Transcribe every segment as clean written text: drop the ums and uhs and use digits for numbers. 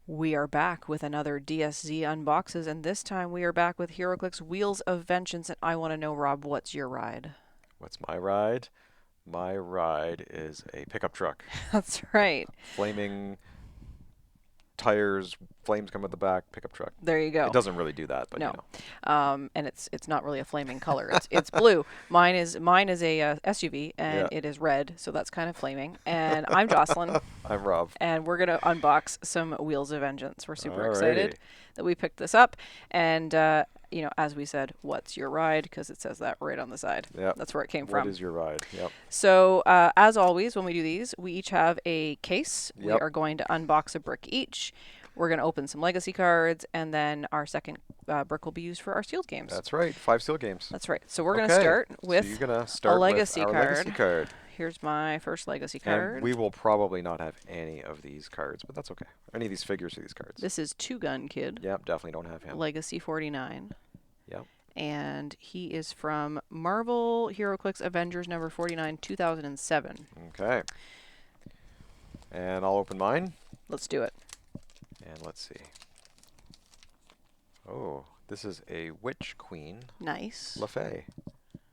We are back with another DSZ unboxes, and this time we are back with HeroClix Wheels of Vengeance, and I want to know, Rob, what's your ride? What's my ride? My ride is a pickup truck. That's right. Flaming tires, flames come at the back, pickup truck. There you It go. doesn't really do that, but No, you know. and it's not really a flaming color. It's blue. Mine is a SUV, and Yeah. it is red, so that's kind of flaming. And I'm Jocelyn, I'm Rob. and we're gonna unbox some Wheels of Vengeance. We're super Alrighty. excited that we picked this up, and as we said, what's your ride? Because it says that right on the side. Yep. That's where it came What from. is your ride? Yep. So, as always, when we do these, we each have a case. We Yep. are going to unbox a brick each. We're going to open some legacy cards, and then our second brick will be used for our sealed games. That's right. 5 seal games. That's right. So we're going to Okay. start So with you're gonna a start legacy with our card. legacy card. Here's my first legacy And card. we will probably not have any of these cards, but that's okay. Any of these figures or these cards. This is Two Gun Kid. Yep, definitely don't have him. Legacy 49. Yep. And he is from Marvel HeroClix Avengers number 49, 2007. Okay. And I'll open mine. Let's do it. And let's see. Oh, this is a Witch Queen. Nice. LaFay.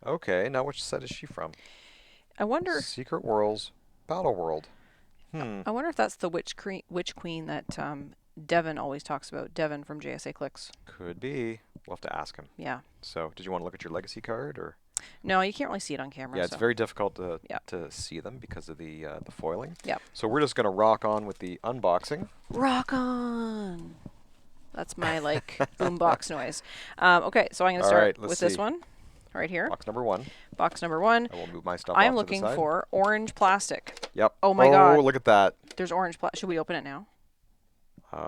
Okay, now which set is she from? I wonder. Secret Worlds, Battle World. I wonder if that's the witch queen that Devin always talks about. Devin from JSA Clicks. Could be. We'll have to ask him. Yeah. So, did you want to look at your legacy card, or? No, you can't really see it on camera. Yeah, it's so. very difficult to Yeah. see them because of the foiling. Yep. So we're just gonna rock on with the unboxing. Rock on. That's my boombox noise. Okay, so I'm gonna start Alright, let's with this see. one, right here. Box number 1. Box number 1. I will move my stuff I'm off to the looking side. for orange plastic. Yep. Oh my God. Oh, look at that. There's orange plastic. Should we open it now?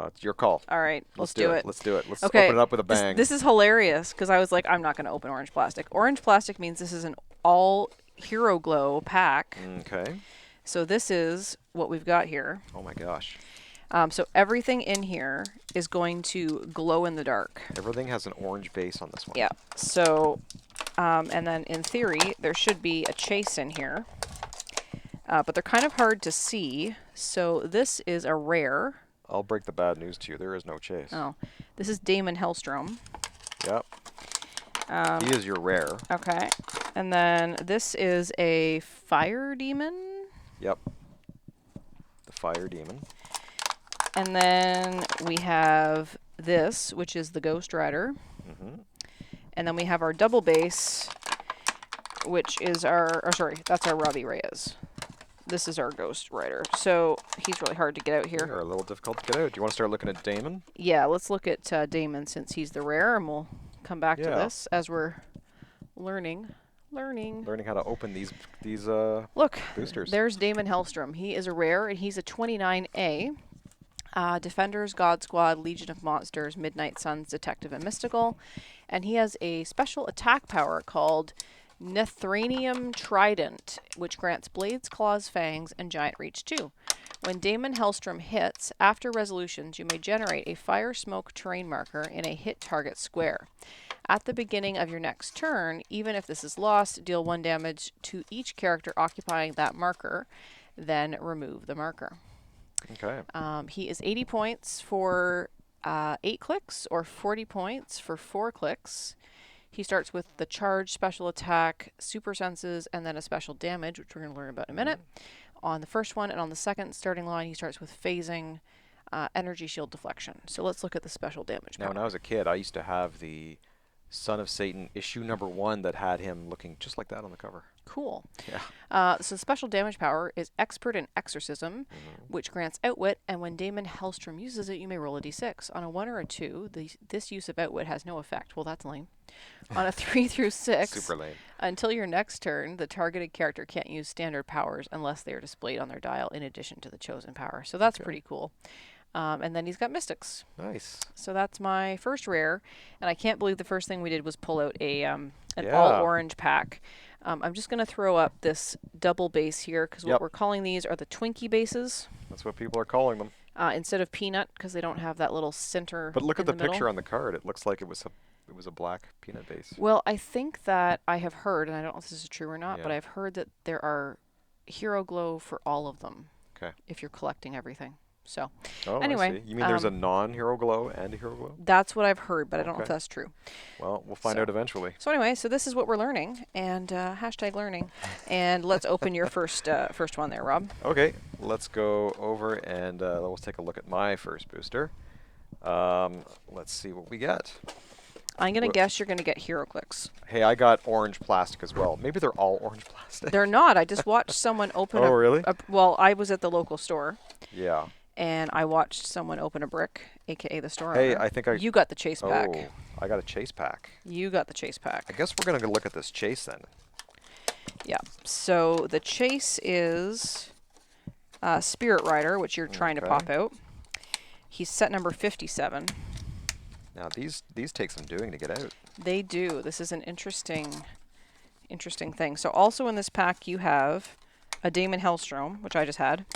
It's your call. All right, let's do it. Let's do it. Let's Okay, open it up with a bang. This is hilarious because I was like, I'm not going to open orange plastic. Orange plastic means this is an all Hero Glow pack. Okay. So this is what we've got here. Oh my gosh. So everything in here is going to glow in the dark. Everything has an orange base on this one. Yeah. So, and then in theory, there should be a chase in here. But they're kind of hard to see. So this is a rare. I'll break the bad news to you. There is no chase. Oh, this is Damon Hellstrom. Yep. He is your rare. Okay. And then this is a fire demon. Yep. The fire demon. And then we have this, which is the Ghost Rider. And then we have our double base, which is that's our Robbie Reyes. This is our Ghost Rider. So he's really hard to get out You're here. a little difficult to get out. Do you want to start looking at Damon? Yeah, let's look at Damon since he's the rare, and we'll come back to this as we're learning. Learning how to open these Look, boosters. there's Damon Hellstrom. He is a rare, and he's a 29A. Defenders, God Squad, Legion of Monsters, Midnight Suns, Detective, and Mystical. And he has a special attack power called Nethranium Trident, which grants Blades, Claws, Fangs, and Giant Reach 2. When Damon Hellstrom hits, after resolutions, you may generate a fire smoke terrain marker in a hit target square. At the beginning of your next turn, even if this is lost, deal 1 damage to each character occupying that marker, then remove the marker. Okay. He is 80 points for 8 clicks or 40 points for 4 clicks. He starts with the charge, special attack, super senses, and then a special damage, which we're going to learn about in a minute. On the first one, and on the second starting line, he starts with phasing, energy shield deflection. So let's look at the special damage. Now, when I was a kid, I used to have the Son of Satan issue number 1 that had him looking just like that on the cover. Cool. Yeah. So special damage power is Expert in Exorcism, which grants Outwit, and when Damon Hellstrom uses it, you may roll a d6. On a 1 or a 2, this use of Outwit has no effect. Well, that's lame. On a 3 through 6, Super lame. until your next turn, the targeted character can't use standard powers unless they are displayed on their dial in addition to the chosen power. So that's pretty cool. And then he's got Mystics. Nice. So that's my first rare, and I can't believe the first thing we did was pull out an Yeah. all-orange pack. I'm just going to throw up this double base here, because what we're calling these are the Twinkie bases. That's what people are calling them. Instead of peanut, because they don't have that little center. But look at the middle. picture on the card. It looks like it was a black peanut base. Well, I think that I have heard, and I don't know if this is true or not, but Yeah. I've heard that there are Hero Glow for all of them. Okay. If you're collecting everything. So, Oh, I anyway, see. You mean there's a non-hero glow and a hero glow? that's what I've heard, but I don't know if Okay. that's true. Well, we'll find out eventually. So anyway, so this is what we're learning, and hashtag learning. And let's open your first one there, Rob. Okay, let's go over and let's take a look at my first booster. Let's see what we get. I'm going to guess you're going to get HeroClix. Hey, I got orange plastic as well. Maybe they're all orange plastic. They're not. I just watched someone open Oh, really? well, I was at the local store. Yeah. And I watched someone open a brick, a.k.a. the store Hey, owner. I think I... You got the chase pack. Oh, I got a chase pack. You got the chase pack. I guess we're going to look at this chase then. Yeah. So the chase is Spirit Rider, which you're trying to pop out. He's set number 57. Now, these take some doing to get out. They do. This is an interesting thing. So also in this pack you have a Damon Hellstrom, which I just had,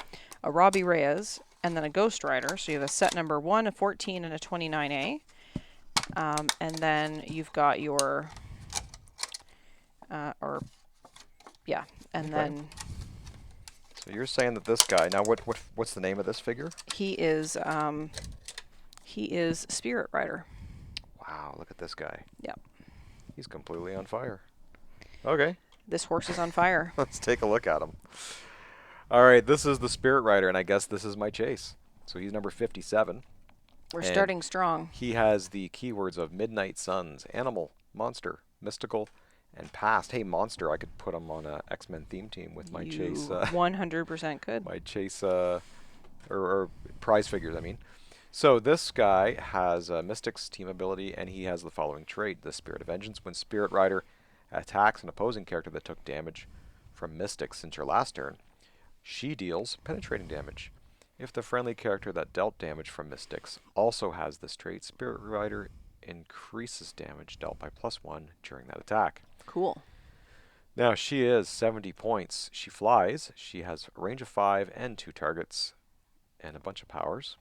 a Robbie Reyes, and then a Ghost Rider. So you have a set number 1, a 14, and a 29A. And then you've got your, then... So you're saying that this guy, now what's the name of this figure? He is Spirit Rider. Wow, look at this guy. Yep. He's completely on fire. Okay. This horse is on fire. Let's take a look at him. All right, this is the Spirit Rider, and I guess this is my chase. So he's number 57. We're starting strong. He has the keywords of Midnight Suns, Animal, Monster, Mystical, and Past. Hey, Monster, I could put him on a X-Men theme team with my chase. 100% could. My chase, or prize figures, I mean. So this guy has a Mystic's team ability, and he has the following trait, the Spirit of Vengeance. When Spirit Rider attacks an opposing character that took damage from Mystic since your last turn, she deals penetrating damage. If the friendly character that dealt damage from Mystics also has this trait, Spirit Rider increases damage dealt by +1 during that attack. Cool. Now, she is 70 points. She flies. She has a range of 5 and 2 targets and a bunch of powers.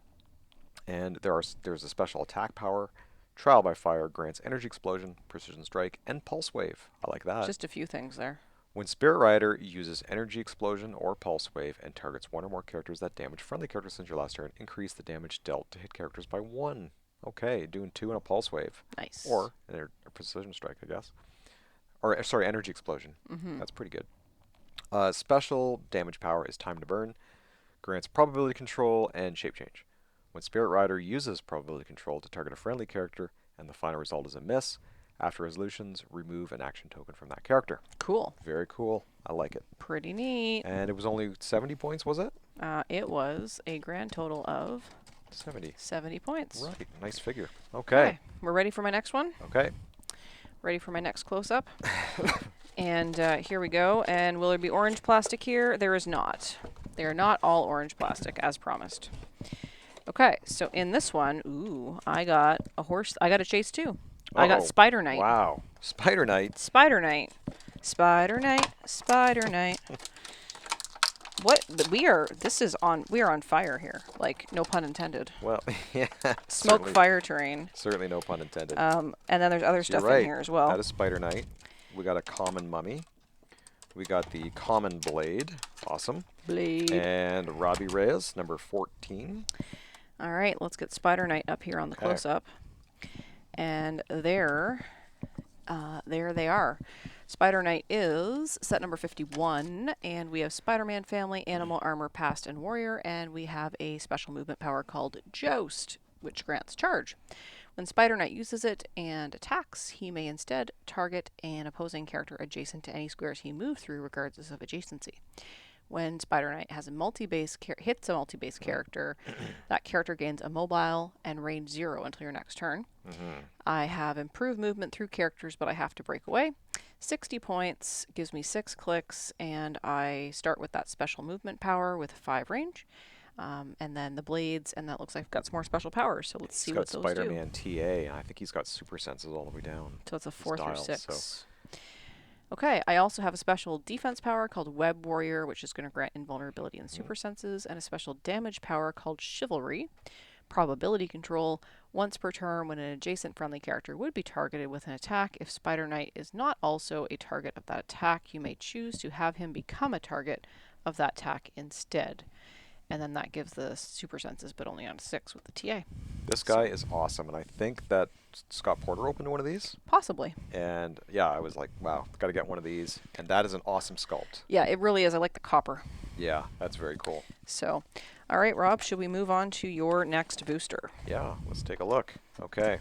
And there's a special attack power. Trial by Fire grants Energy Explosion, Precision Strike, and Pulse Wave. I like that. Just a few things there. When Spirit Rider uses Energy Explosion or Pulse Wave and targets one or more characters that damage friendly characters since your last turn, increase the damage dealt to hit characters by 1. Okay, doing 2 and a Pulse Wave. Nice. Or a Precision Strike, I guess. Or, sorry, Energy Explosion. That's pretty good. Special damage power is Time to Burn. Grants Probability Control and Shape Change. When Spirit Rider uses Probability Control to target a friendly character and the final result is a miss, after resolutions, remove an action token from that character. Cool. Very cool. I like it. Pretty neat. And it was only 70 points, was it? It was a grand total of 70 points. Right. Nice figure. Okay. We're ready for my next one? Okay. Ready for my next close-up? And here we go. And will there be orange plastic here? There is not. They are not all orange plastic, as promised. Okay, so in this one, I got a horse. I got a chase too. I got Spider Knight. Wow. Spider Knight. Spider Knight. Spider Knight. Spider Knight. What? We are on fire here. Like, no pun intended. Well, yeah. Smoke fire terrain. Certainly no pun intended. And then there's other stuff in here as well. That is Spider Knight. We got a common mummy. We got the common blade. Awesome. Blade. And Robbie Reyes, number 14. All right, let's get Spider Knight up here on the close-up. And there they are. Spider Knight is set number 51, and we have Spider-Man family, Animal Armor, Past, and Warrior, and we have a special movement power called Joust, which grants charge. When Spider Knight uses it and attacks, he may instead target an opposing character adjacent to any squares he moves through, regardless of adjacency. When Spider Knight has a hits a multi-base character, that character gains a mobile and range 0 until your next turn. I have improved movement through characters, but I have to break away. 60 points gives me 6 clicks, and I start with that special movement power with 5 range. And then the blades, and that looks like I've got some more special powers. So let's see what those do. He's got Spider-Man TA, and I think he's got super senses all the way down. So it's a 4 through 6. So. Okay, I also have a special defense power called Web Warrior, which is going to grant invulnerability and super senses, and a special damage power called Chivalry. Probability control. Once per turn, when an adjacent friendly character would be targeted with an attack, if Spider Knight is not also a target of that attack, you may choose to have him become a target of that attack instead. and then that gives the super senses, but only on 6 with the TA. This guy is awesome, and I think that Scott Porter opened one of these. Possibly. And yeah, I was like, wow, got to get one of these. And that is an awesome sculpt. Yeah, it really is. I like the copper. Yeah, that's very cool. So, all right, Rob, should we move on to your next booster? Yeah, let's take a look. Okay.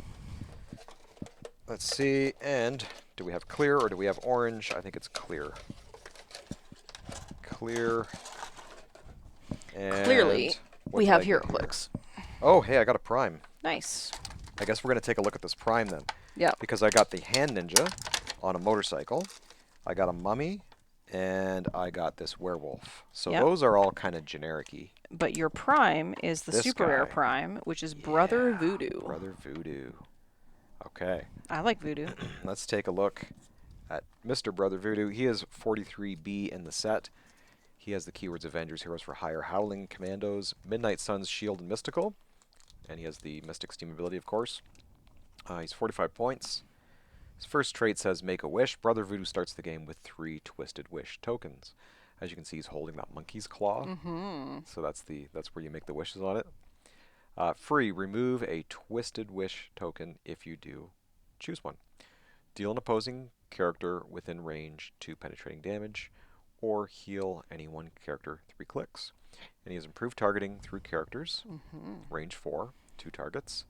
Let's see. And do we have clear or do we have orange? I think it's clear. Clear. And Clearly, what we did have I get here? HeroClix. Oh, hey, I got a prime. Nice. I guess we're going to take a look at this prime then. Yeah. Because I got the hand ninja on a motorcycle. I got a mummy. And I got this werewolf. So Yep. those are all kind of generic-y. But your prime is the This super rare guy. prime, which is Brother Yeah, Voodoo. Brother Voodoo. Okay. I like Voodoo. Let's take a look at Mr. Brother Voodoo. He is 43B in the set. He has the keywords Avengers, Heroes for Hire, Howling, Commandos, Midnight Suns, Shield, and Mystical. And he has the Mystic Steam ability, of course. He's 45 points. His first trait says Make a Wish. Brother Voodoo starts the game with 3 Twisted Wish tokens. As you can see, he's holding that monkey's claw. So that's where you make the wishes on it. Free, remove a Twisted Wish token if you do choose one. Deal an opposing character within range 2 penetrating damage, or heal any one character 3 clicks. And he has improved targeting through characters, range 4, 2 targets.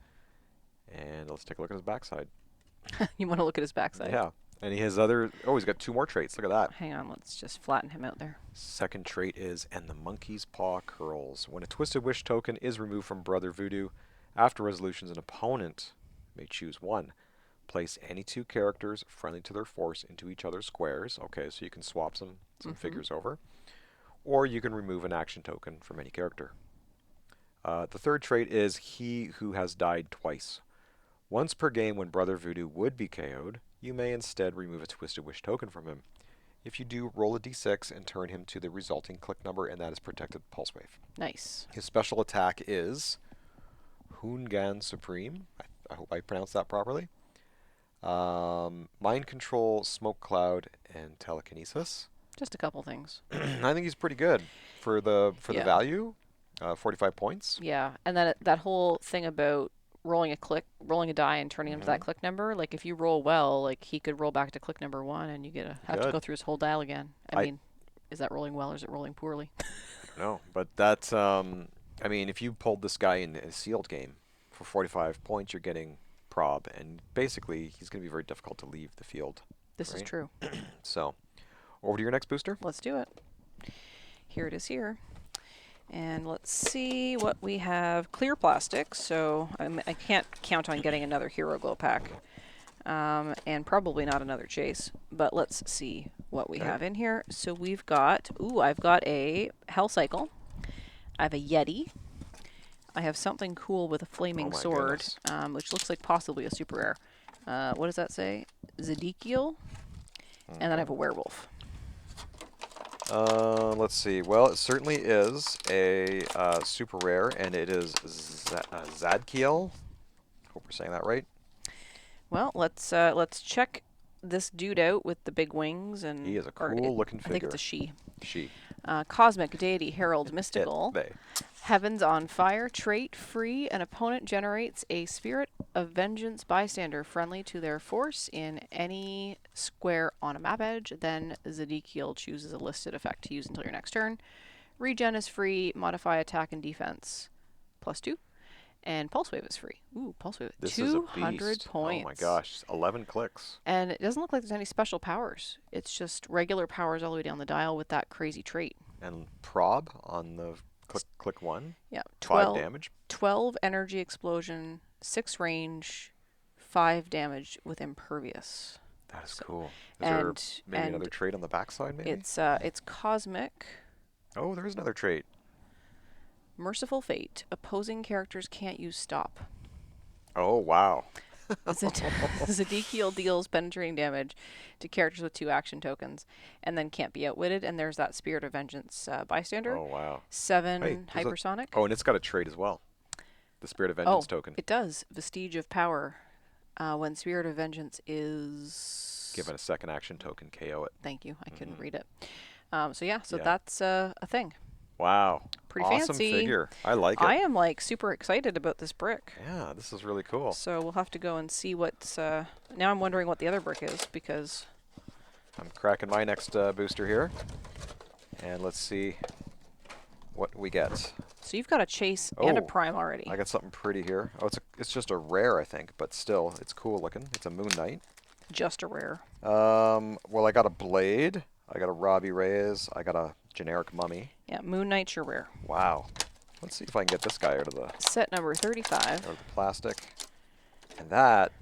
And let's take a look at his backside. You want to look at his backside? Yeah. And he has other... Oh, he's got 2 more traits. Look at that. Hang on, let's just flatten him out there. Second trait is, and the monkey's paw curls. When a Twisted Wish token is removed from Brother Voodoo, after resolutions, an opponent may choose one. Place any 2 characters friendly to their force into each other's squares. Okay, so you can swap some figures over. Or you can remove an action token from any character. The third trait is he who has died twice. Once per game when Brother Voodoo would be KO'd, you may instead remove a Twisted Wish token from him. If you do, roll a d6 and turn him to the resulting click number, and that is protected Pulse Wave. Nice. His special attack is Hoongan Supreme. I hope I pronounced that properly. Mind Control, Smoke Cloud, and Telekinesis. Just a couple things. I think he's pretty good for the value. 45 points. Yeah, and then that whole thing about rolling a die and turning him to that click number, like if you roll well, like he could roll back to click number 1 and you have to go through his whole dial again. I mean, is that rolling well or is it rolling poorly? I don't know, but that's I mean, if you pulled this guy in a sealed game for 45 points, you're getting prob, and basically he's going to be very difficult to leave the field. This is true. So, over to your next booster. Let's do it. Here it is here. And let's see what we have. Clear plastic, so I can't count on getting another Hero Glow pack. And probably not another chase. But let's see what we have in here. So we've got, I've got a Hell Cycle. I have a Yeti. I have something cool with a flaming sword, which looks like possibly a super rare. What does that say? Zadkiel. And then I have a werewolf. Let's see. Well, it certainly is a super rare, and it is Zadkiel. Hope we're saying that right. Well, let's check this dude out with the big wings, and he is a cool-looking figure. I think it's a she. She. Cosmic Deity Herald Mystical. Heavens on Fire. Trait free. An opponent generates a Spirit of Vengeance bystander friendly to their force in any square on a map edge. Then Zadkiel chooses a listed effect to use until your next turn. Regen is free. Modify attack and defense +2. And Pulse Wave is free. Ooh, Pulse Wave. This 200 is a beast. points. Oh my gosh, 11 clicks. And it doesn't look like there's any special powers. It's just regular powers all the way down the dial with that crazy trait. And prob on the click 1. Yeah. 5 damage. 12 energy explosion, 6 range, 5 damage with impervious. That is cool. Is there maybe another trait on the backside, maybe? It's cosmic. Oh, there is another trait. Merciful Fate. Opposing characters can't use stop. Oh, wow. Zadkiel deals penetrating damage to characters with 2 action tokens, and then can't be outwitted. And there's that Spirit of Vengeance bystander. Oh, wow. 7 hypersonic. Oh, and it's got a trait as well. The Spirit of Vengeance token. It does. Vestige of Power. When Spirit of Vengeance is... Give it a second action token, KO it. Thank you. I couldn't read it. So that's a thing. Wow. Pretty Awesome fancy. figure. I like I it. am like super excited about this brick. Yeah, this is really cool. So we'll have to go and see what's. Now I'm wondering what the other brick is because. I'm cracking my next booster here. And let's see what we get. So you've got a chase and a Oh, prime already. I got something pretty here. Oh, it's just a rare, I think, but still, it's cool looking. It's a Moon Knight. Just a rare. Well, I got a Blade. I got a Robbie Reyes. I got a generic Mummy. Yeah, Moon Knight's your rare. Wow. Let's see if I can get this guy out of the Set number 35. out of the plastic. And that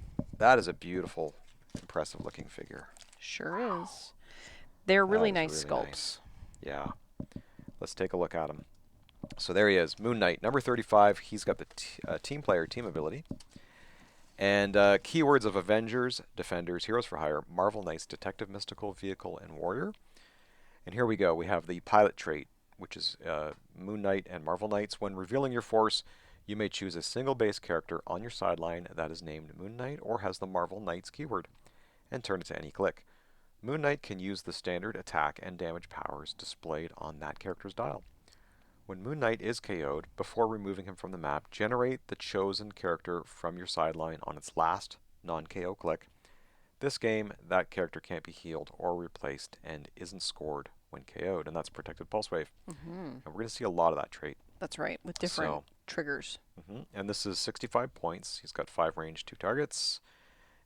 is a beautiful, impressive looking figure. Sure is. They're really That nice is sculpts. nice. Yeah. Let's take a look at him. So there he is, Moon Knight, number 35. He's got the team player, team ability. And keywords of Avengers, Defenders, Heroes for Hire, Marvel Knights, Detective, Mystical, Vehicle, and Warrior. And here we go. We have the pilot trait, which is Moon Knight and Marvel Knights. When revealing your force, you may choose a single base character on your sideline that is named Moon Knight or has the Marvel Knights keyword, and turn it to any click. Moon Knight can use the standard attack and damage powers displayed on that character's dial. When Moon Knight is KO'd, before removing him from the map, generate the chosen character from your sideline on its last non-KO click. This game, that character can't be healed or replaced and isn't scored when KO'd, and that's Protected Pulse Wave. And we're going to see a lot of that trait. That's right, with different triggers. And this is 65 points. He's got 5 range, 2 targets,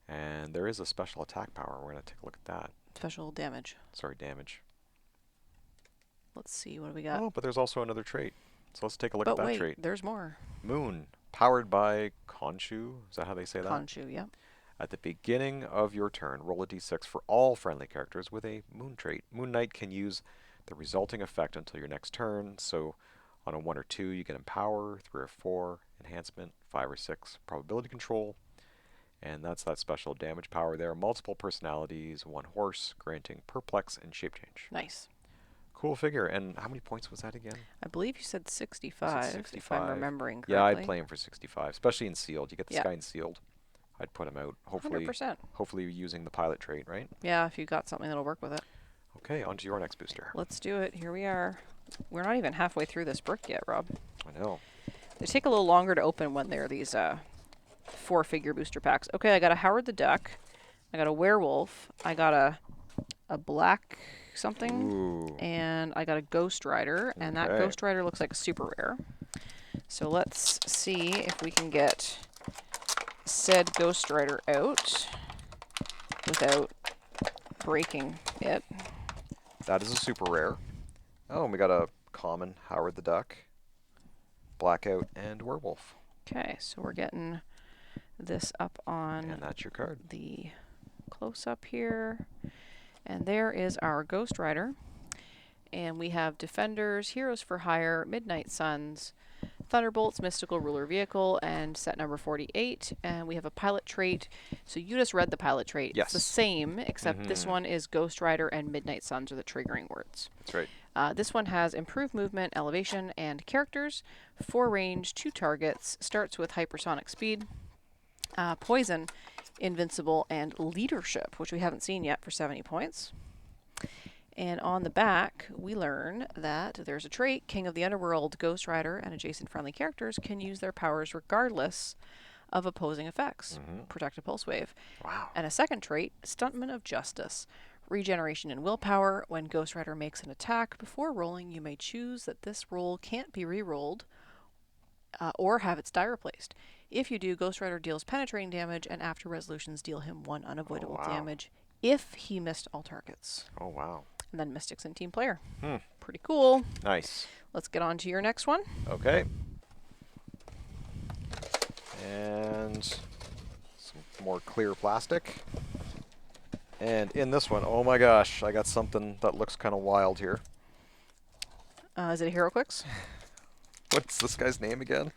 and there is a special attack power. We're going to take a look at that. Special damage. Sorry, damage. Let's see, what do we got? Oh, but there's also another trait. So let's take a look at that trait. There's more. Moon, powered by Khonshu. Is that how they say that? Khonshu, yeah. At the beginning of your turn, roll a d6 for all friendly characters with a Moon trait. Moon Knight can use the resulting effect until your next turn. So on a 1 or 2, you get Empower, 3 or 4, Enhancement, 5 or 6, Probability Control. And that's that special damage power there. Multiple personalities, 1 horse, granting Perplex and Shape Change. Nice. Cool figure. And how many points was that again? I believe you said 65, 65. if I'm remembering correctly. Yeah, I'd play him for 65, especially in sealed. You get this Yeah. guy in sealed. I'd put him out, hopefully 100%. hopefully using the pilot trait, right? Yeah, if you got something that'll work with it. Okay, on to your next booster. Let's do it. Here we are. We're not even halfway through this brick yet, Rob. I know. They take a little longer to open when they're these 4-figure booster packs. Okay, I got a Howard the Duck. I got a werewolf. I got a black something. Ooh. And I got a Ghost Rider. And that Okay. Ghost Rider looks like a super rare. So let's see if we can get said Ghost Rider out without breaking it. That is a super rare. Oh, and we got a common Howard the Duck, Blackout, and Werewolf. Okay, so we're getting this up on And that's your card. the close-up here. And there is our Ghost Rider. And we have Defenders, Heroes for Hire, Midnight Suns, Thunderbolts, Mystical Ruler Vehicle, and set number 48. And we have a pilot trait. So you just read the pilot trait. Yes. It's the same, except this one is Ghost Rider and Midnight Suns are the triggering words. That's right. This one has improved movement, elevation, and characters. 4 range, 2 targets. Starts with hypersonic speed, poison, invincible, and leadership, which we haven't seen yet for 70 points. And on the back, we learn that there's a trait, King of the Underworld, Ghost Rider, and adjacent friendly characters can use their powers regardless of opposing effects. Protected Pulse Wave. Wow. And a second trait, Stuntman of Justice. Regeneration and willpower. When Ghost Rider makes an attack, before rolling, you may choose that this roll can't be re-rolled or have its die replaced. If you do, Ghost Rider deals penetrating damage, and after resolutions, deal him 1 unavoidable damage if he missed all targets. Oh, wow. And then Mystics and Team Player. Pretty cool. Nice. Let's get on to your next one. Okay. And some more clear plastic. And in this one, oh my gosh, I got something that looks kind of wild here. Is it a HeroClix? What's this guy's name again?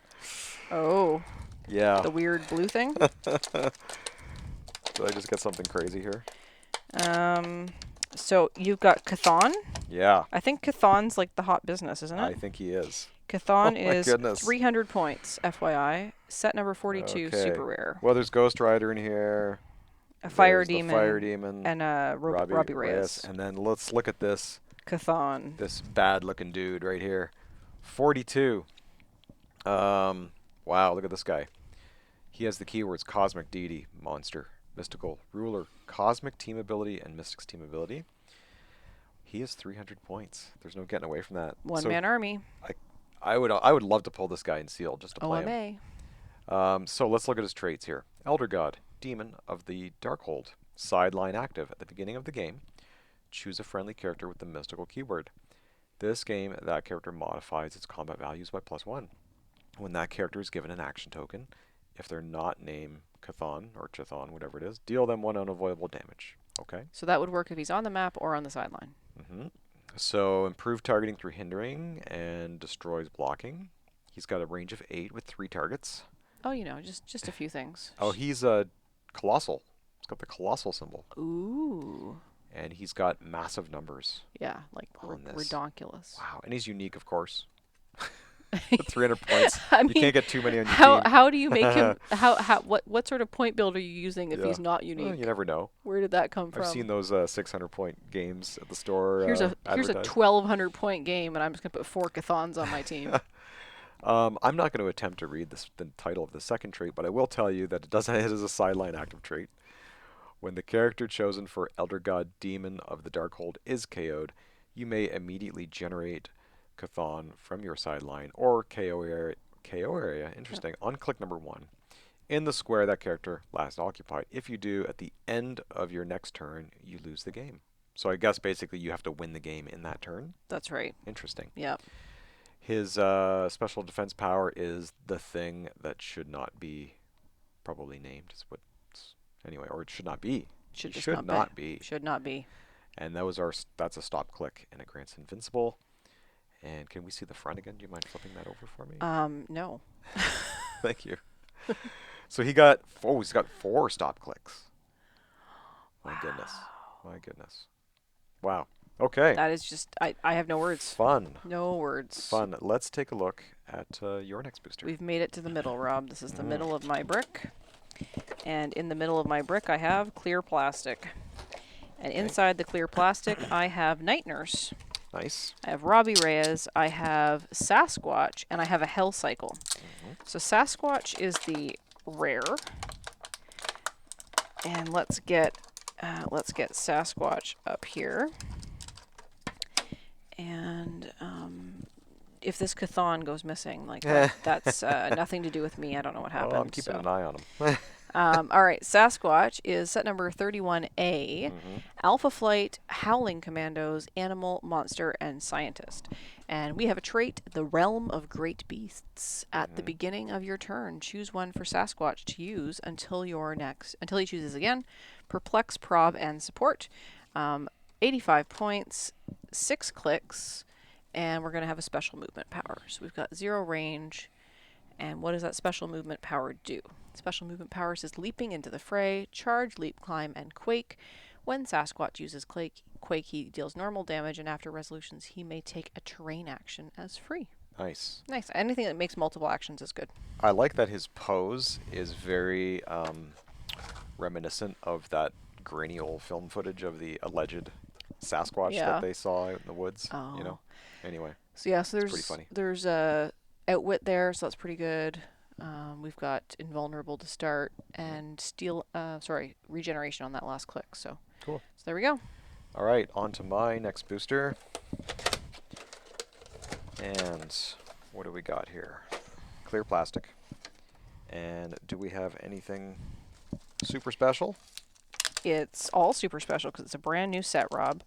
Oh, Yeah. the weird blue thing? Did I just get something crazy here? So you've got Kathon. Yeah. I think Kathon's like the hot business, isn't it? I think he is. Kathon Oh my is goodness. 300 points, FYI. Set number 42, Okay. super rare. Well, there's Ghost Rider in here. A Fire There's the Demon. Fire Demon. And Robbie Reyes. And then let's look at this Kathon. bad looking dude right here. 42. Wow, look at this guy. He has the keywords Cosmic Deity, Monster, Mystical, Ruler, Cosmic Team Ability, and Mystics Team Ability. He has 300 points. There's no getting away from that. One-man army. I would love to pull this guy in Sealed just to play him. OMA. So let's look at his traits here. Elder God, Demon of the Darkhold, sideline active at the beginning of the game. Choose a friendly character with the mystical keyword. This game, that character modifies its combat values by +1. When that character is given an action token, if they're not named Kathon or Chthon, whatever it is, deal them 1 unavoidable damage. Okay. So that would work if he's on the map or on the sideline. So improve targeting through hindering and destroys blocking. He's got a range of 8 with 3 targets. Oh, you know, just a few things. Oh, he's a colossal. He's got the colossal symbol. Ooh. And he's got massive numbers. Yeah, like redonkulous. Wow, and he's unique, of course. 300 points. I mean, you can't get too many on your team. How do you make him? What sort of point build are you using if he's not unique? Well, you never know. Where did that come from? I've seen those 600-point games at the store. Here's a 1,200-point game, and I'm just gonna put 4 Kathons on my team. I'm not going to attempt to read the title of the second trait, but I will tell you that it does it as a sideline active trait. When the character chosen for Elder God Demon of the Darkhold is KO'd, you may immediately generate Kathon from your sideline or KO area. Interesting. On click number 1. In the square that character last occupied. If you do, at the end of your next turn, you lose the game. So I guess basically you have to win the game in that turn. That's right. Interesting. Yep. His special defense power is the thing that should not be probably named. Anyway, or it should not be. Should not be. Should not be. And that's a stop click, and it grants invincible. And can we see the front again? Do you mind flipping that over for me? No. Thank you. So he's got 4 stop clicks. My goodness. Wow. Okay. That is just, I have no words. Fun. No words. Fun. Let's take a look at your next booster. We've made it to the middle, Rob. This is the middle of my brick. And in the middle of my brick, I have clear plastic. And inside the clear plastic, I have Night Nurse. Nice. I have Robbie Reyes, I have Sasquatch, and I have a Hell Cycle. So Sasquatch is the rare. And let's get Sasquatch up here. And if this Kathon goes missing, like that's nothing to do with me. I don't know what happened. Oh, I'm keeping an eye on him. All right, Sasquatch is set number 31A. Alpha Flight, Howling Commandos, Animal, Monster, and Scientist. And we have a trait, the Realm of Great Beasts. At the beginning of your turn, choose one for Sasquatch to use until he chooses again. Perplex, Prob, and Support. 85 points, 6 clicks, and we're going to have a special movement power. So we've got 0 range. And what does that special movement power do? Special movement power says leaping into the fray, charge, leap, climb, and quake. When Sasquatch uses quake, he deals normal damage, and after resolutions, he may take a terrain action as free. Nice. Nice. Anything that makes multiple actions is good. I like that his pose is very reminiscent of that grainy old film footage of the alleged Sasquatch that they saw out in the woods. Oh. You know. Anyway. So yeah, so it's pretty funny. There's a outwit there, so that's pretty good. We've got invulnerable to start and regeneration on that last click. So cool. So there we go. All right, on to my next booster. And what do we got here? Clear plastic. And do we have anything super special? It's all super special because it's a brand new set, Rob.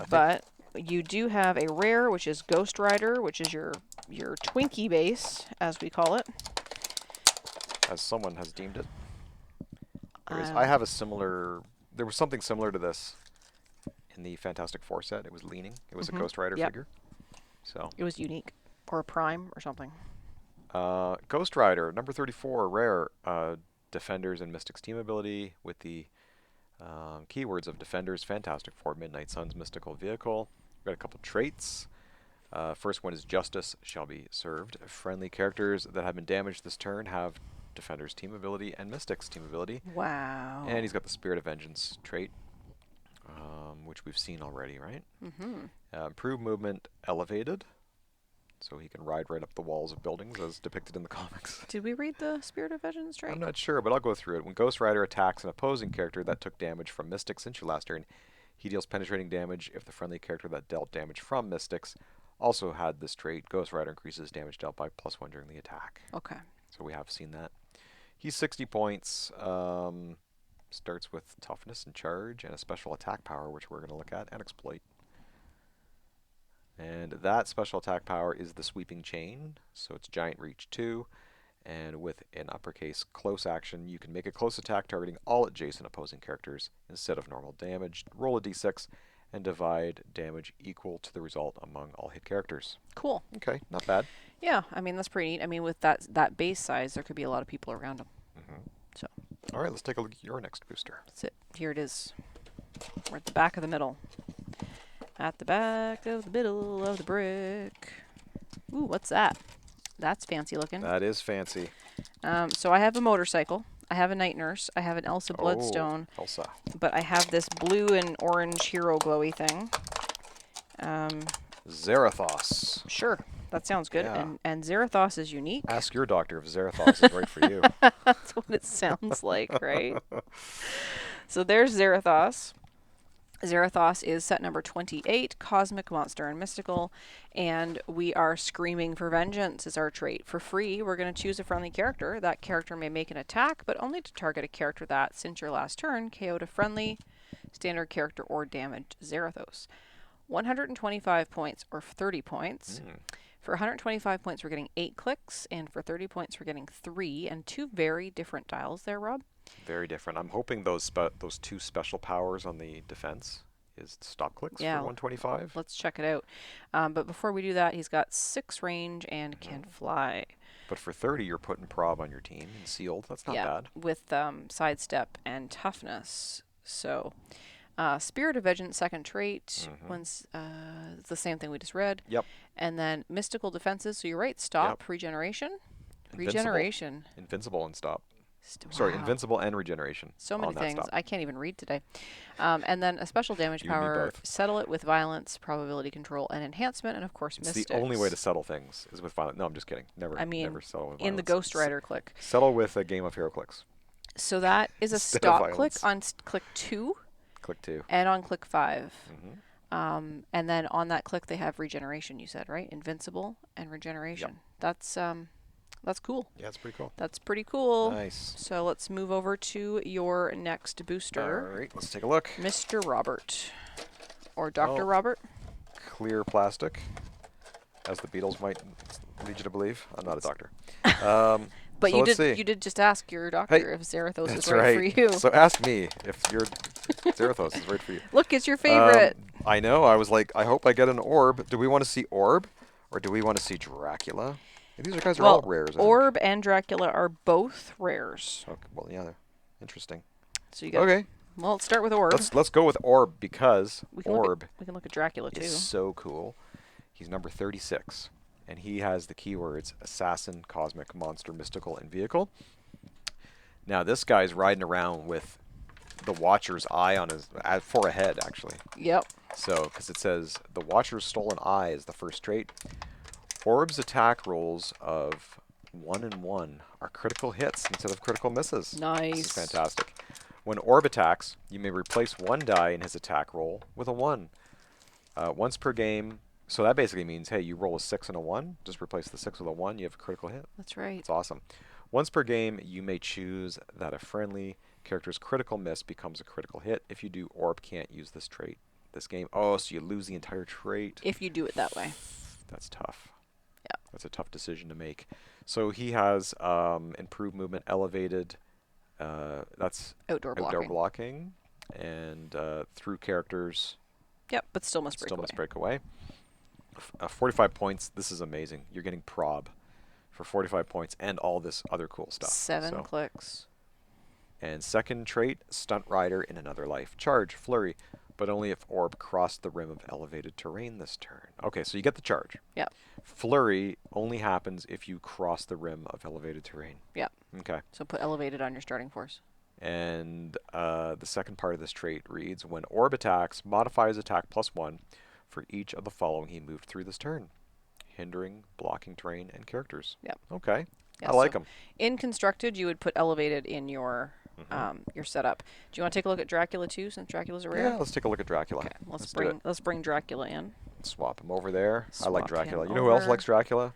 But you do have a rare, which is Ghost Rider, which is your Twinkie base, as we call it. As someone has deemed it. I have a similar... There was something similar to this in the Fantastic Four set. It was Leaning. It was a Ghost Rider figure. So it was unique. Or a Prime or something. Ghost Rider, number 34, rare. Defenders and Mystics team ability with the keywords of Defenders, Fantastic Four, Midnight Suns, Mystical Vehicle. We've got a couple traits. First one is Justice shall be served. Friendly characters that have been damaged this turn have Defender's team ability and Mystics team ability. Wow. And he's got the Spirit of Vengeance trait, which we've seen already, right? Improved movement, elevated. so he can ride right up the walls of buildings as depicted in the comics. Did we read the Spirit of Vengeance trait? I'm not sure, but I'll go through it. When Ghost Rider attacks an opposing character that took damage from Mystics since your last turn, he deals penetrating damage if the friendly character that dealt damage from Mystics also had this trait. Ghost Rider increases damage dealt by +1 during the attack. Okay. So we have seen that. He's 60 points. Starts with toughness and charge and a special attack power, which we're going to look at, and exploit. And that special attack power is the sweeping chain. So it's giant reach 2. And with an uppercase close action, you can make a close attack targeting all adjacent opposing characters instead of normal damage. Roll a d6 and divide damage equal to the result among all hit characters. Cool. Okay, not bad. Yeah, I mean, that's pretty neat. I mean, with that base size, there could be a lot of people around him. So. All right, let's take a look at your next booster. That's it. Here it is. We're at the back of the middle. At the back of the middle of the brick. Ooh, what's that? That's fancy looking. That is fancy. So I have a motorcycle. I have a night nurse. I have an Elsa Bloodstone. Oh, Elsa. But I have this blue and orange hero glowy thing. Zarathos. Sure, that sounds good. Yeah. And Zarathos is unique. Ask your doctor if Zarathos is right for you. That's what it sounds like, right? So there's Zarathos. Zarathos is set number 28, Cosmic, Monster, and Mystical, and we are screaming for vengeance is our trait. For free, we're going to choose a friendly character. That character may make an attack, but only to target a character that, since your last turn, KO'd a friendly, standard character, or damaged Zarathos. 125 points or 30 points. For 125 points, we're getting 8 clicks, and for 30 points, we're getting 3, and 2 very different dials there, Rob. Very different. I'm hoping those 2 special powers on the defense is stop clicks for 125. Let's check it out. But before we do that, he's got 6 range and can fly. But for 30, you're putting prob on your team and sealed. That's not bad. With sidestep and toughness. So, Spirit of Vengeance, second trait. It's the same thing we just read. Yep. And then mystical defenses. So you're right. Stop, regeneration. Regeneration. Invincible and stop. Wow. Sorry, invincible and regeneration. So many things. I can't even read today. And then a special damage power. Settle it with violence, probability control, and enhancement, and of course mystics. It's the only way to settle things is with violence. No, I'm just kidding. Never settle with violence. In the Ghost Rider click. Settle with a game of HeroClix. So that is a stop click on click 2. Click 2. And on click 5. And then on that click they have regeneration, you said, right? Invincible and regeneration. Yep. That's cool. Yeah, it's pretty cool. That's pretty cool. Nice. So let's move over to your next booster. All right, let's take a look. Mr. Robert. Or Dr. Robert. Clear plastic, as the Beatles might lead you to believe. I'm not a doctor. But so you did just ask your doctor if Zarathos is right for you. So ask me if your Zarathos is right for you. Look, it's your favorite. I know. I was like, I hope I get an orb. Do we want to see orb, or do we want to see Dracula? These guys are all rares. Orb and Dracula are both rares. Okay, well, yeah, they're interesting. So you got Well, let's start with Orb. Let's go with Orb because we can look at Dracula too. Is so cool. He's number 36, and he has the keywords Assassin, Cosmic, Monster, Mystical, and Vehicle. Now this guy's riding around with the Watcher's eye on his for a head, actually. Yep. So, because it says the Watcher's stolen eye is the first trait. Orb's attack rolls of 1 and 1 are critical hits instead of critical misses. Nice. This is fantastic. When Orb attacks, you may replace 1 die in his attack roll with a 1. Once per game, so that basically means, hey, you roll a 6 and a 1, just replace the 6 with a 1, you have a critical hit. That's right. It's awesome. Once per game, you may choose that a friendly character's critical miss becomes a critical hit. If you do, Orb can't use this trait this game. Oh, so you lose the entire trait. If you do it that way. That's tough. Yeah. That's a tough decision to make. So he has improved movement, elevated. That's outdoor blocking, and through characters. Yep, but still must break away. 45 points. This is amazing. You're getting prob for 45 points and all this other cool stuff. 7 clicks. And second trait, Stunt Rider in another life. Charge, flurry, but only if Orb crossed the rim of elevated terrain this turn. Okay, so you get the charge. Yep. Flurry only happens if you cross the rim of elevated terrain. Yep. Okay. So put elevated on your starting force. And the second part of this trait reads, when Orb attacks, modify his attack +1 for each of the following he moved through this turn. hindering, blocking terrain, and characters. Yep. Okay. Yeah, I like so them. in constructed, you would put elevated in your setup. Do you want to take a look at Dracula too, since Dracula's a rare? Yeah, let's take a look at Dracula. Okay, Do it. let's bring Dracula in. Swap him over there. I like Swap Dracula. him You know who else over. likes Dracula?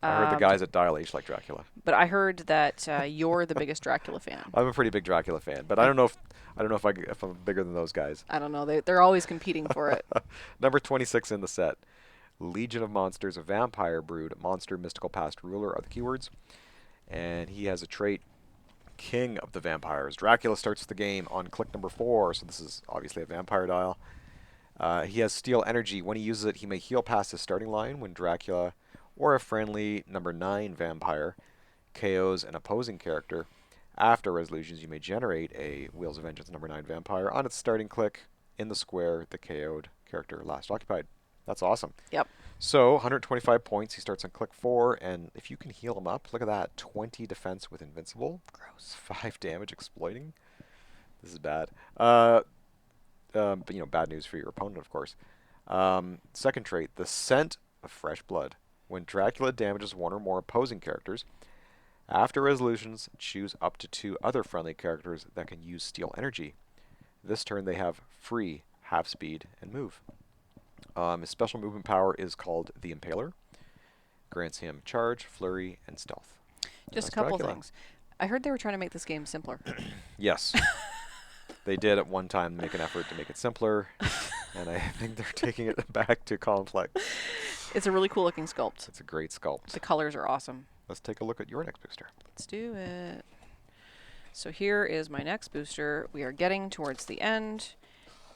I heard the guys at Dial H like Dracula. But I heard that you're the biggest Dracula fan. I'm a pretty big Dracula fan, but I don't know if I'm bigger than those guys. I don't know. They're always competing for it. Number 26 in the set. Legion of Monsters, a vampire brood, monster, mystical past ruler are the keywords. And he has a trait, King of the Vampires. Dracula starts the game on click number 4, so this is obviously a vampire dial. He has Steel Energy. When he uses it, he may heal past his starting line when Dracula or a friendly number 9 vampire KOs an opposing character. After resolutions, you may generate a Wheels of Vengeance number 9 vampire on its starting click in the square the KO'd character last occupied. That's awesome. Yep. So, 125 points. He starts on click 4, and if you can heal him up, look at that. 20 defense with Invincible. Gross. 5 damage exploiting. This is bad. But, bad news for your opponent, of course. Second trait, the Scent of Fresh Blood. When Dracula damages one or more opposing characters, after resolutions, choose up to 2 other friendly characters that can use Steel Energy. This turn they have free, half speed, and move. His special movement power is called the Impaler. Grants him charge, flurry, and stealth. Just That's a couple Dracula. things. I heard they were trying to make this game simpler. Yes. They did at one time make an effort to make it simpler, and I think they're taking it back to complex. It's a really cool looking sculpt. It's a great sculpt. The colors are awesome. Let's take a look at your next booster. Let's do it. So here is my next booster. We are getting towards the end.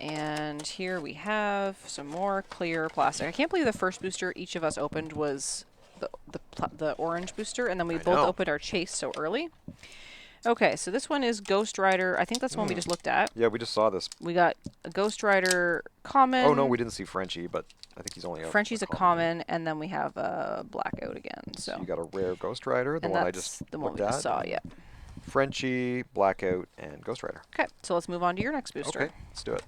And here we have some more clear plastic. I can't believe the first booster each of us opened was the orange booster, and then we both opened our chase so early. Okay, so this one is Ghost Rider. I think that's the one we just looked at. Yeah, we just saw this. We got a Ghost Rider common. Oh, no, we didn't see Frenchie, but I think he's only Frenchie's a common, and then we have a Blackout again. So you got a rare Ghost Rider, the one I just the one looked we just at. saw, yeah. Frenchie, Blackout, and Ghost Rider. Okay, so let's move on to your next booster. Okay, let's do it.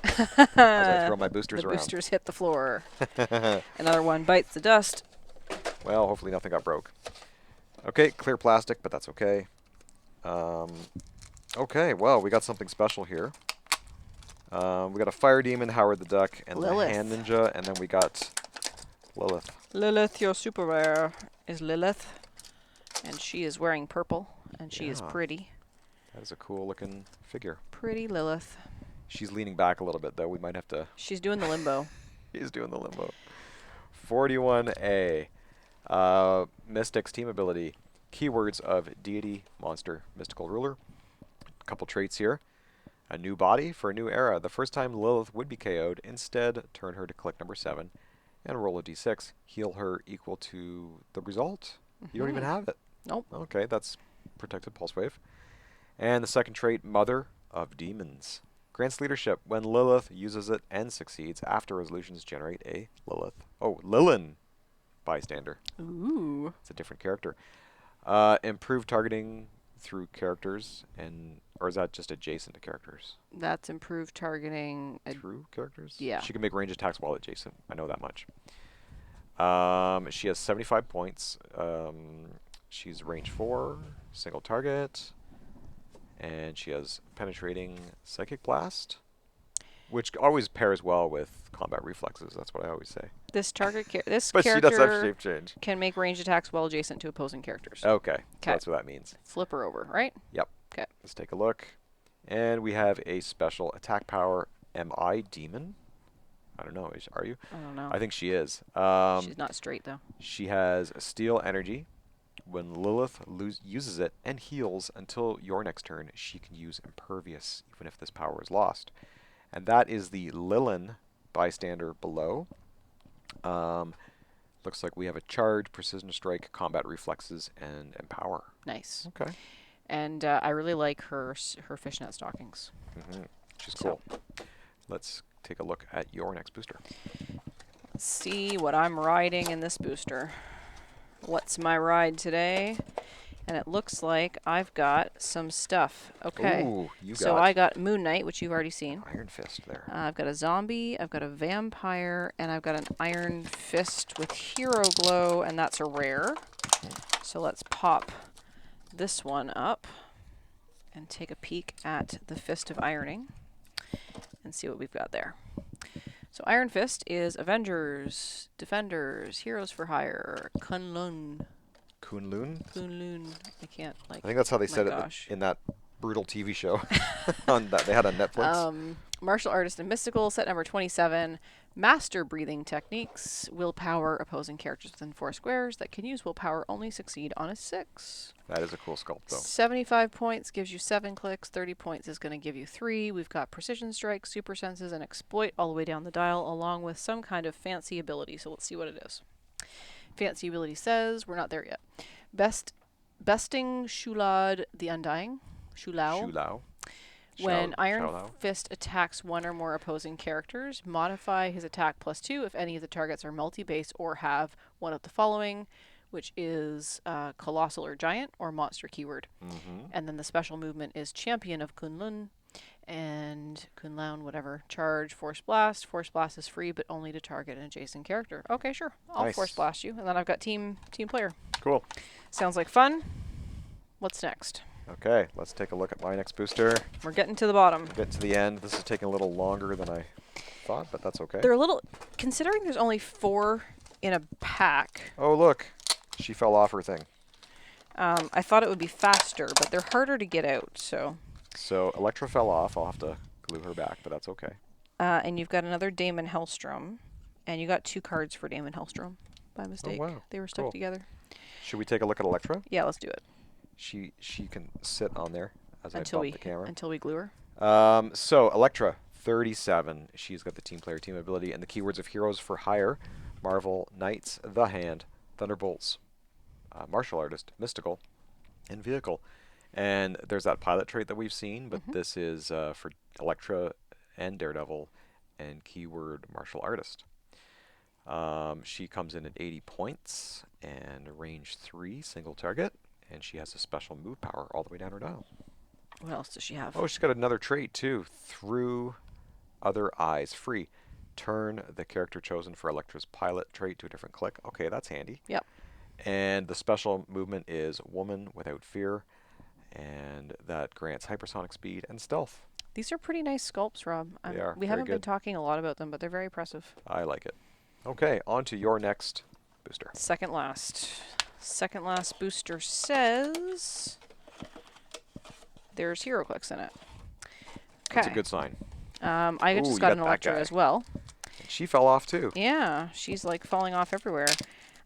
As I throw my boosters around. The boosters hit the floor. Another one bites the dust. Well, hopefully nothing got broke. Okay, clear plastic, but that's okay. Okay, well, we got something special here. We got a Fire Demon, Howard the Duck, and Lilith. the Hand Ninja, and then we got Lilith. Lilith, your super rare, is Lilith. And she is wearing purple, and she is pretty. That is a cool looking figure. Pretty Lilith. She's leaning back a little bit, though. We might have to... She's doing the limbo. He's doing the limbo. 41A. Mystics team ability. Keywords of deity, monster, mystical ruler. A couple traits here. A new body for a new era. The first time Lilith would be KO'd, instead turn her to click number 7 and roll a d6. Heal her equal to the result. You don't even have it. Nope. Okay, that's protected pulse wave. And the second trait, Mother of Demons. Grants leadership. When Lilith uses it and succeeds, after resolutions generate a Lilin bystander. Ooh. It's a different character. Improved targeting through characters, or is that just adjacent to characters? That's improved targeting. Through characters? Yeah. She can make range attacks while adjacent. I know that much. She has 75 points. She's range 4, single target. And she has penetrating psychic blast, which always pairs well with combat reflexes. That's what I always say. This target But she does have shape change. can make range attacks while adjacent to opposing characters. Okay, so that's what that means. Flip her over, right? Yep. Okay. Let's take a look. And we have a special attack power. Am I demon? I don't know. Are you? I don't know. I think she is. She's not straight, though. She has steel energy. When Lilith uses it and heals until your next turn, she can use Impervious, even if this power is lost. And that is the Lilin bystander below. Looks like we have a charge, precision strike, combat reflexes, and empower. Nice. Okay. And I really like her fishnet stockings. She's cool. Let's take a look at your next booster. Let's see what I'm riding in this booster. What's my ride today? And it looks like I've got some stuff. Okay. Ooh, you So got I got Moon Knight, which you've already seen. Iron Fist there. I've got a zombie, I've got a vampire, and I've got an Iron Fist with Hero Glow, and that's a rare. So let's pop this one up and take a peek at the Fist of Ironing and see what we've got there. So Iron Fist is Avengers, Defenders, Heroes for Hire, Kunlun. Kunlun? Kunlun. I can't, like, I think that's how they my said gosh. it in that brutal TV show on that they had on Netflix. Martial Artist and Mystical, set number 27. Master breathing techniques. Willpower, opposing characters within 4 squares that can use willpower only succeed on a 6. That is a cool sculpt, though. 75 points gives you 7 clicks. 30 points is going to give you 3. We've got Precision Strike, Super Senses, and Exploit all the way down the dial, along with some kind of fancy ability. So let's see what it is. Fancy ability says, we're not there yet. Besting Shulad the Undying. Shulao. When Iron Fist attacks one or more opposing characters, modify his attack +2 if any of the targets are multi-base or have one of the following, which is Colossal or Giant or Monster keyword. And then the special movement is Champion of Kunlun and Kunlun, whatever. Charge, Force Blast. Force Blast is free, but only to target an adjacent character. Okay, sure. I'll Force Blast you. And then I've got team player. Cool. Sounds like fun. What's next? Okay, let's take a look at my next booster. We're getting to the bottom. Get to the end. This is taking a little longer than I thought, but that's okay. They're a little, considering there's only 4 in a pack. Oh, look. She fell off her thing. I thought it would be faster, but they're harder to get out, so. So Elektra fell off. I'll have to glue her back, but that's okay. And you've got another Damon Hellstrom, and you got 2 cards for Damon Hellstrom by mistake. Oh, wow. They were stuck together. Should we take a look at Elektra? Yeah, let's do it. She can sit on there as I bump the camera. Until we glue her. So Elektra, 37. She's got the team player team ability and the keywords of Heroes for Hire, Marvel, Knights, The Hand, Thunderbolts, Martial Artist, Mystical, and Vehicle. And there's that pilot trait that we've seen, but this is for Elektra and Daredevil and keyword Martial Artist. She comes in at 80 points and range 3, single target. And she has a special move power all the way down her dial. What else does she have? Oh, she's got another trait, too. Through Other Eyes. Free. Turn the character chosen for Elektra's pilot trait to a different click. Okay, that's handy. Yep. And the special movement is Woman Without Fear. And that grants hypersonic speed and stealth. These are pretty nice sculpts, Rob. They are. We haven't been talking a lot about them, but they're very impressive. I like it. Okay, on to your next booster. Second last booster says there's HeroClix in it. Okay. That's a good sign. I just got an Elektra as well. And she fell off too. Yeah, she's like falling off everywhere.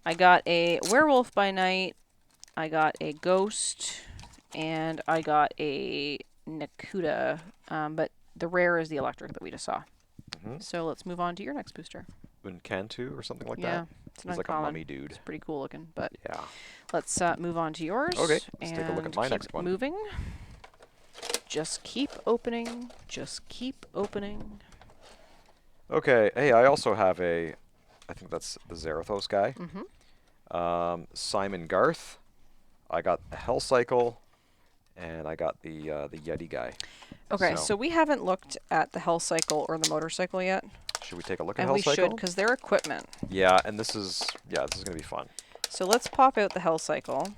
I got a Werewolf by Night, I got a Ghost, and I got a Nakuda, but the rare is the Elektra that we just saw. So let's move on to your next booster. Uncantu or something like that? Yeah, it's like a mummy dude. It's pretty cool looking, but yeah. Let's move on to yours. Okay, let's take a look at my next one. Moving. Just keep opening. Just keep opening. Okay, hey, I also have I think that's the Zartos guy. Simon Garth. I got the Hell Cycle, and I got the Yeti guy. Okay, so we haven't looked at the Hell Cycle or the motorcycle yet. Should we take a look at and Hell Cycle? And we should, because they're equipment. Yeah, and this is going to be fun. So let's pop out the Hell Cycle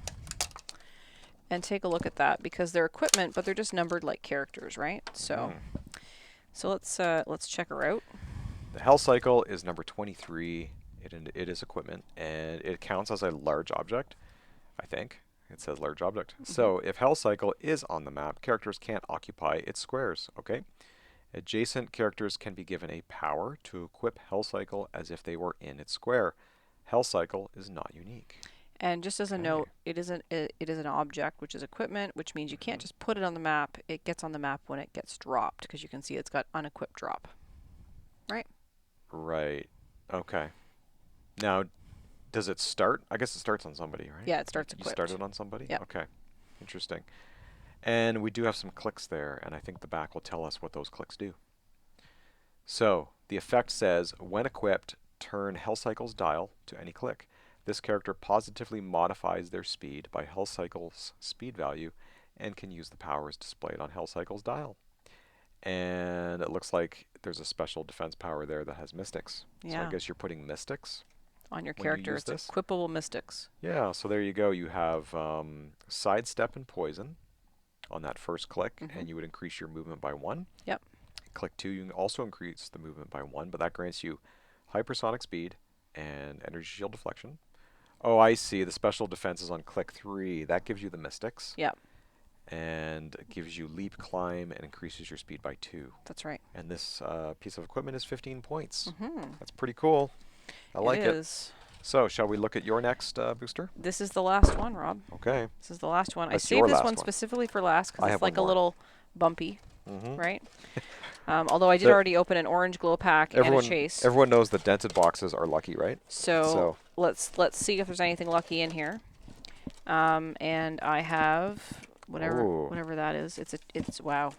and take a look at that, because they're equipment, but they're just numbered like characters, right? So, so let's check her out. The Hell Cycle is number 23. It is equipment, and it counts as a large object, I think. It says large object. So if Hell Cycle is on the map, characters can't occupy its squares, okay? Adjacent characters can be given a power to equip Hell Cycle as if they were in its square. Hell Cycle is not unique. And just as a note, it is an object, which is equipment, which means you can't just put it on the map. It gets on the map when it gets dropped, because you can see it's got unequipped drop. Right? Right. Okay. Now, does it start? I guess it starts on somebody, right? Yeah, it starts equipped. You started on somebody? Yeah. Okay. Interesting. And we do have some clicks there, and I think the back will tell us what those clicks do. So, the effect says, when equipped, turn Hell Cycle's dial to any click. This character positively modifies their speed by Hell Cycle's speed value and can use the powers displayed on Hell Cycle's dial. And it looks like there's a special defense power there that has mystics. So I Yeah. guess you're putting mystics On your when you character, use it's this. equipable mystics. Yeah, so there you go. You have sidestep and poison on that first click, and you would increase your movement by 1. Yep. Click 2, you can also increase the movement by 1, but that grants you hypersonic speed and energy shield deflection. Oh, I see. The special defense is on click 3. That gives you the mystics. Yep. And it gives you leap, climb, and increases your speed by 2. That's right. And this piece of equipment is 15 points. Mm-hmm. That's pretty cool. I like it. It is. So, shall we look at your next booster? This is the last one, Rob. Okay. This is the last one. That's I your saved this last one one. specifically for last I because have it's like one a more. little bumpy, Mm-hmm. right? Although I did already open an orange glow pack and a chase. Everyone knows that dented boxes are lucky, right? So let's see if there's anything lucky in here. And I have whatever that is. It's wow.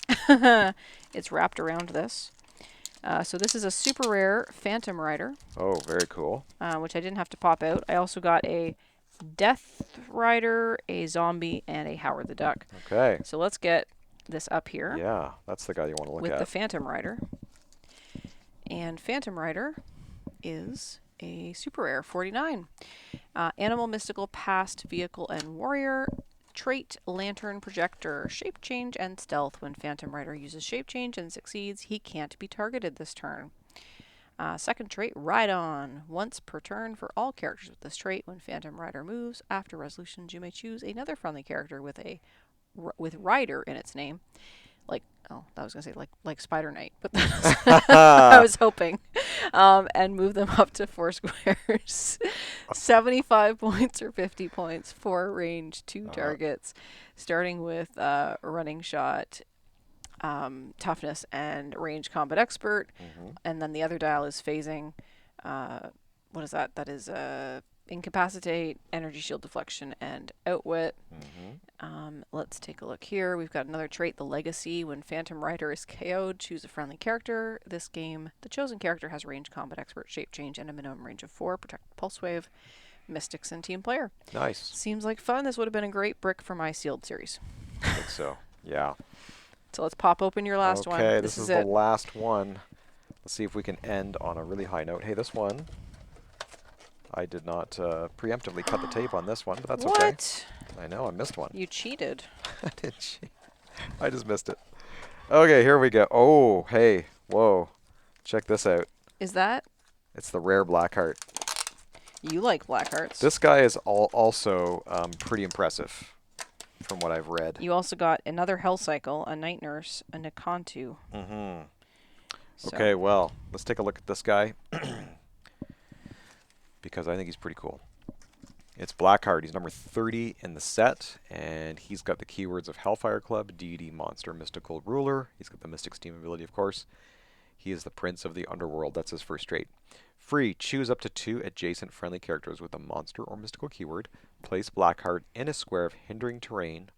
It's wrapped around this. So this is a super rare Phantom Rider, Oh, very cool. which I didn't have to pop out. I also got a Death Rider, a Zombie, and a Howard the Duck. Okay. So let's get this up here Yeah, that's the guy you want to look with at. the Phantom Rider. And Phantom Rider is a super rare, 49. Animal, mystical, past, vehicle, and warrior. Trait, lantern, projector, shape change, and stealth. When Phantom Rider uses shape change and succeeds, he can't be targeted this turn. Second trait, ride on. Once per turn for all characters with this trait. When Phantom Rider moves, after resolutions, you may choose another friendly character with rider in its name. I was gonna say like Spider Knight, but I was hoping, and move them up to 4 squares. 75 points or 50 points for range 2 targets, starting with running shot, toughness, and range combat expert, and then the other dial is phasing. What is that? That is incapacitate, energy shield deflection, and outwit. Let's take a look here. We've got another trait, the legacy. When Phantom Rider is KO'd, choose a friendly character. This game, the chosen character has range combat expert, shape change, and a minimum range of 4. Protect, pulse wave, mystics, and team player. Nice. Seems like fun. This would have been a great brick for my sealed series. I think so. Yeah. So let's pop open your last one. Okay, this is the it. last one. Let's see if we can end on a really high note. Hey, this one, I did not preemptively cut the tape on this one, but that's okay. What? I know, I missed one. You cheated. I didn't cheat. I just missed it. Okay, here we go. Oh, hey, whoa. Check this out. Is that? It's the rare Blackheart. You like Blackhearts. This guy is also pretty impressive from what I've read. You also got another Hell Cycle, a Night Nurse, a Nikontu. So. Okay, well, let's take a look at this guy because I think he's pretty cool. It's Blackheart. He's number 30 in the set, and he's got the keywords of Hellfire Club, Deity, Monster, Mystical Ruler. He's got the Mystic Steam ability, of course. He is the Prince of the Underworld. That's his first trait. Free, choose up to 2 adjacent friendly characters with a monster or mystical keyword. Place Blackheart in a square of hindering terrain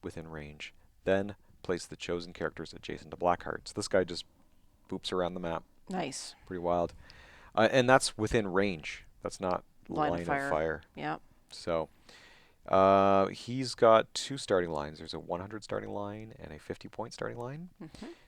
within range. Then place the chosen characters adjacent to Blackheart. So this guy just boops around the map. Nice. Pretty wild. And that's within range. That's not line of fire. Yeah. So he's got 2 starting lines. There's a 100 starting line and a 50-point starting line.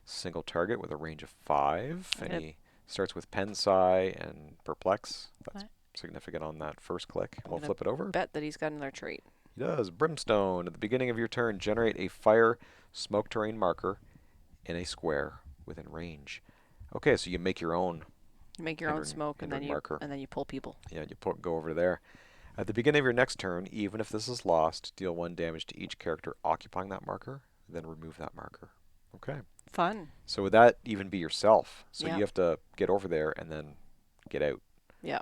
Single target with a range of 5. And he starts with Pensai and Perplex. That's significant on that first click. We'll flip it over. Bet that he's got another trait. He does. Brimstone. At the beginning of your turn, generate a fire smoke terrain marker in a square within range. Okay, so you make your own. You make your own smoke, and then you pull people. Yeah, you go over there. At the beginning of your next turn, even if this is lost, deal 1 damage to each character occupying that marker, then remove that marker. Okay. Fun. So would that even be yourself? So Yeah. you have to get over there and then get out. Yeah.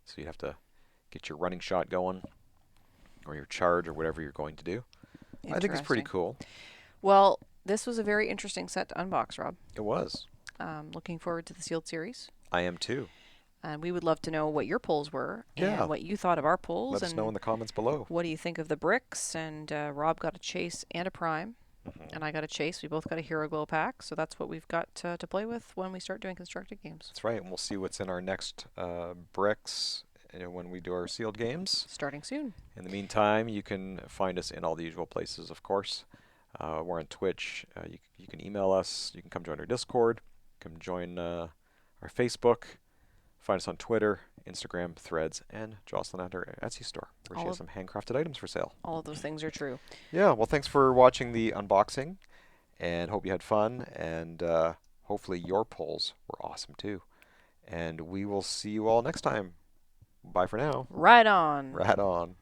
So you have to get your running shot going, or your charge, or whatever you're going to do. I think it's pretty cool. Well, this was a very interesting set to unbox, Rob. It was. Looking forward to the sealed series. I am too. And we would love to know what your pulls were Yeah. and what you thought of our pulls. Let us know in the comments below. What do you think of the bricks? And Rob got a chase and a prime. And I got a chase. We both got a Hero Glow pack. So that's what we've got to play with when we start doing constructed games. That's right. And we'll see what's in our next bricks when we do our sealed games. Starting soon. In the meantime, you can find us in all the usual places, of course. We're on Twitch. You can email us. You can come join our Discord. Come join our Facebook. Find us on Twitter, Instagram, Threads, and Jocelyn at our Etsy store, where she has some handcrafted items for sale. All of those things are true. Yeah, well, thanks for watching the unboxing, and hope you had fun, and hopefully your pulls were awesome too. And we will see you all next time. Bye for now. Right on. Right on.